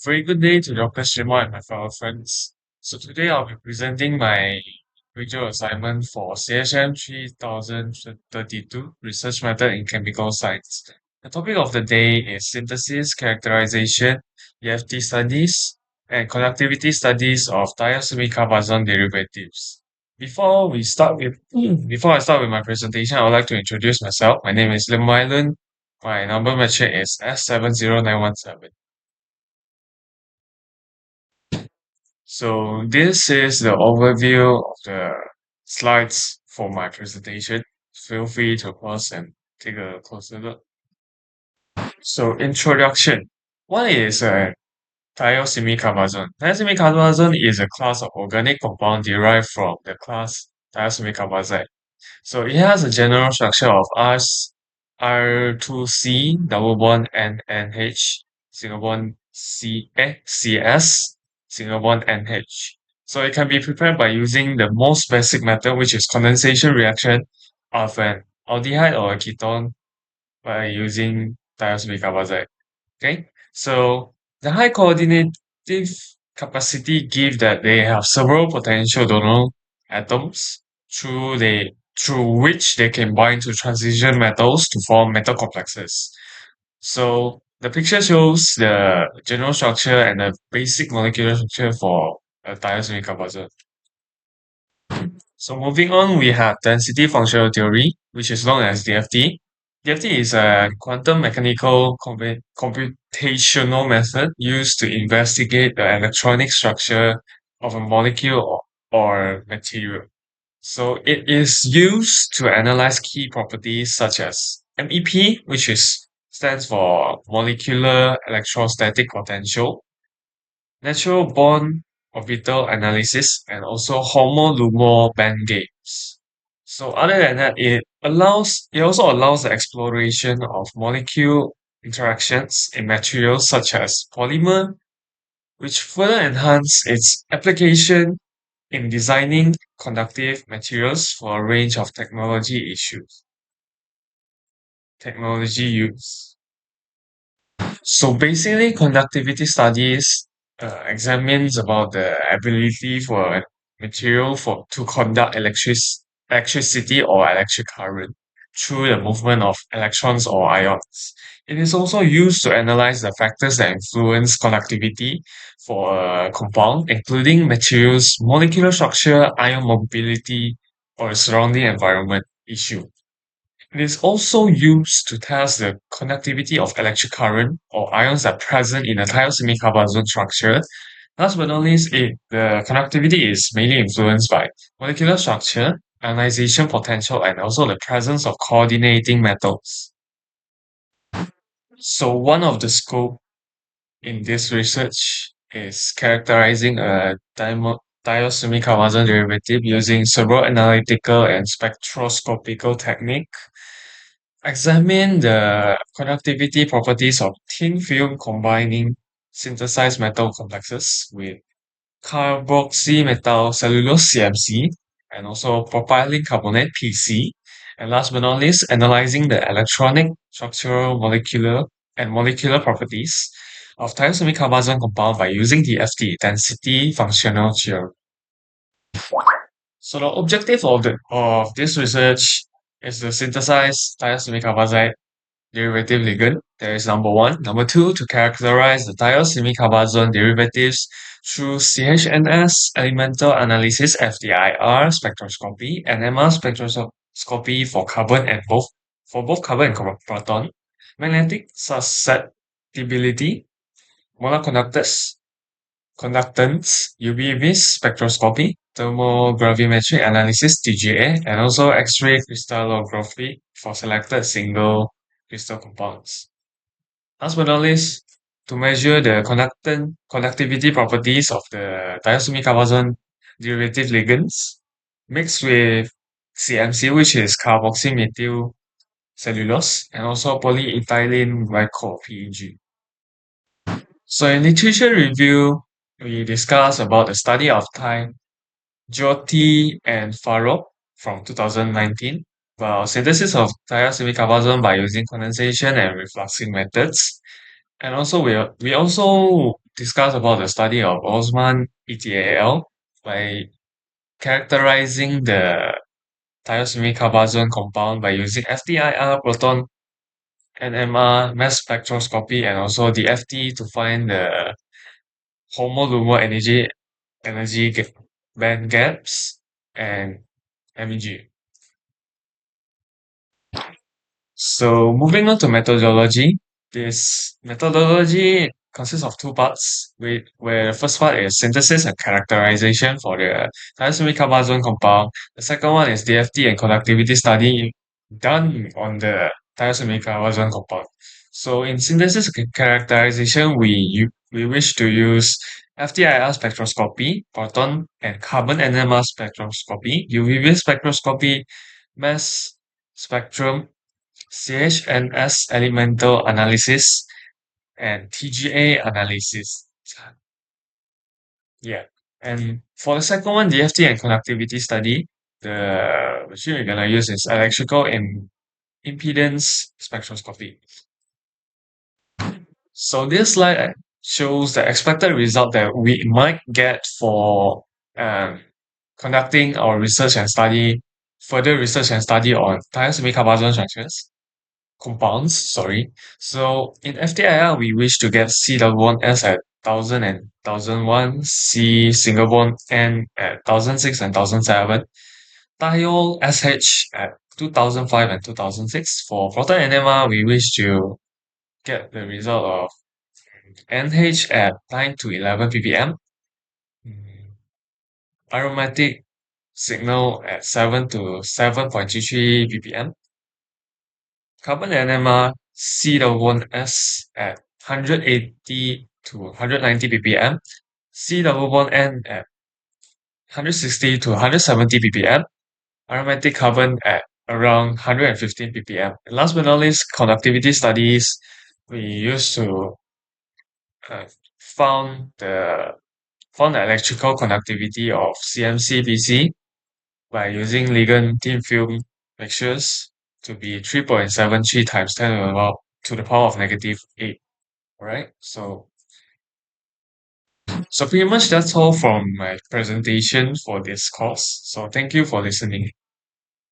Very good day to Dr. Shima and my fellow friends. So today I'll be presenting my visual assignment for CHM 3032 Research Method in Chemical Science. The topic of the day is synthesis, characterization, EFT studies, and conductivity studies of thiazide derivatives. Before I start with my presentation, I would like to introduce myself. My name is Lim Mylun. My number matric is S70917. So this is the overview of the slides for my presentation. Feel free to pause and take a closer look. So introduction. What is thiocyanate? Thiocyanate is a class of organic compound derived from the class thiocyanate. So it has a general structure of R2C double bond NH single bond CS single bond NH. So it can be prepared by using the most basic method, which is condensation reaction of an aldehyde or a ketone by using thiocyanate. Okay, so the high coordinative capacity gives that they have several potential donor atoms through which they can bind to transition metals to form metal complexes. So the picture shows the general structure and the basic molecular structure for a thiocyanate composite. So moving on, we have density functional theory, which is known as DFT. DFT is a quantum mechanical computational method used to investigate the electronic structure of a molecule or material. So it is used to analyze key properties such as MEP, which is stands for molecular electrostatic potential, natural bond orbital analysis, and also HOMO-LUMO band games. So other than that, it also allows the exploration of molecule interactions in materials such as polymer, which further enhance its application in designing conductive materials for a range of technology use. So basically, conductivity studies examines about the ability for a material to conduct electricity or electric current through the movement of electrons or ions. It is also used to analyze the factors that influence conductivity for a compound, including materials, molecular structure, ion mobility, or surrounding environment issue. It is also used to test the conductivity of electric current or ions that are present in a thiocyanate structure. Last but not least, the conductivity is mainly influenced by molecular structure, ionization potential, and also the presence of coordinating metals. So one of the scope in this research is characterizing a thiocyanate derivative using several analytical and spectroscopical technique. Examine the conductivity properties of thin film combining synthesized metal complexes with carboxymetal cellulose CMC and also propylene carbonate PC. And last but not least, analyzing the electronic, structural, molecular properties of thiocyanate carbazone compound by using the FT density functional theory. So the objective of this research is to synthesize thiocyanate derivative ligand. There is number one. Number two, to characterize the thiocyanate derivatives through CHNS elemental analysis FTIR spectroscopy and MR spectroscopy for both carbon and proton, magnetic susceptibility, molar conductance, UV-vis spectroscopy, thermogravimetric analysis TGA, and also X-ray crystallography for selected single crystal compounds. Last but not least, to measure the conductivity properties of the thiocyanate derivative ligands mixed with CMC, which is carboxymethyl cellulose, and also polyethylene glycol PEG. So in literature review, we discuss about the study of time Jyoti and Farooq from 2019 about synthesis of thiocyanate by using condensation and refluxing methods. And also we also discuss about the study of Osman ETAL by characterizing the tyrosine carbazone compound by using FTIR, proton NMR, mass spectroscopy, and also the FT to find the homoluminal energy band gaps and MEG. So moving on to methodology, this methodology consists of two parts, where the first part is synthesis and characterization for the tyrosine carbazone compound. The second one is DFT and conductivity study done on the tyrosine carbazone compound. So in synthesis and characterization, we wish to use FTIR spectroscopy, proton and carbon NMR spectroscopy, UV spectroscopy, mass spectrum, CHMS elemental analysis, and TGA analysis. Yeah. And for the second one, DFT and conductivity study, the machine we're gonna use is electrical and impedance spectroscopy. So this slide shows the expected result that we might get for um, conducting our further research and study on tyrosine carbazone structures. Compounds, sorry. So in FTIR, we wish to get C double bond S at 1000 and 1001, C single bond N at 1006 and 1007, thiol SH at 2005 and 2006. For proton NMR, we wish to get the result of NH at 9 to 11 ppm, aromatic signal at 7 to 7.33 ppm, carbon NMR C double bond S at 180 to 190 ppm, C double bond N at 160 to 170 ppm, aromatic carbon at around 115 ppm. And last but not least, conductivity studies. We used to uh, found the found the electrical conductivity of CMC-BC by using ligand thin film mixtures to be 3.73 times 10 to the power of negative 8. Alright, so pretty much that's all from my presentation for this course. So thank you for listening.